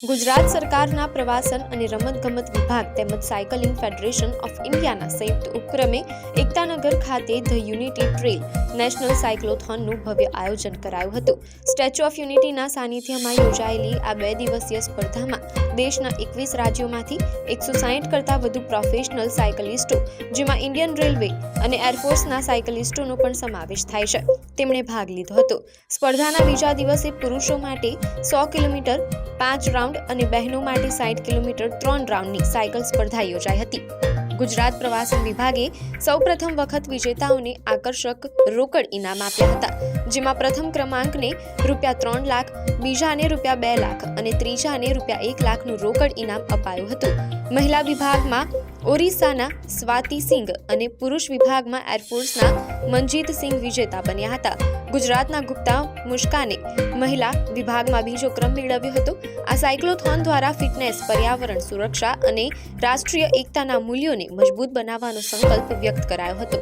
ગુજરાત સરકારના પ્રવાસન અને રમતગમત વિભાગ તેમજ સાયકલિંગ ફેડરેશન ઓફ ઇન્ડિયાના સંયુક્ત ઉપક્રમે એકતાનગર ખાતે ધ યુનિટી ટ્રેલ નેશનલ સાયક્લોથોનનું ભવ્ય આયોજન કરાયું હતું। સ્ટેચ્યુ ઓફ યુનિટીના સાનિધ્યમાં યોજાયેલી આ 2 દિવસીય સ્પર્ધામાં દેશના 21 રાજ્યોમાંથી 160 કરતાં વધુ પ્રોફેશનલ સાયકલિસ્ટો, જેમાં ઇન્ડિયન રેલવે અને એરફોર્સના સાયકલિસ્ટોનો પણ સમાવેશ થાય છે, તેમણે ભાગ લીધો હતો। સ્પર્ધાના બીજા દિવસે પુરુષો માટે 100 કિલોમીટર 5 રાઉન્ડ અને બહેનો માટે 60 કિલોમીટર 3 રાઉન્ડની સાયકલ સ્પર્ધા યોજાઈ હતી। ગુજરાત પ્રવાસન વિભાગે સૌપ્રથમ વખત વિજેતાઓને આકર્ષક રોકડ ઇનામ આપ્યા હતા, જેમાં પ્રથમ ક્રમાંકને ₹3 લાખ, બીજાને ₹2 લાખ અને ત્રીજાને ₹1 લાખનું રોકડ ઇનામ અપાયું હતું। મહિલા વિભાગમાં ઓરિસ્સાના સ્વાતિ સિંઘ અને પુરુષ વિભાગમાં એરફોર્સના મનજીત સિંઘ વિજેતા બન્યા હતા। ગુજરાતના ગુપ્તા મુસ્કાને મહિલા વિભાગમાં બીજો ક્રમ મેળવ્યો હતો। આ સાયક્લોથોન દ્વારા ફિટનેસ, પર્યાવરણ સુરક્ષા અને રાષ્ટ્રીય એકતાના મૂલ્યોને મજબૂત બનાવવાનો સંકલ્પ વ્યક્ત કરાયો હતો।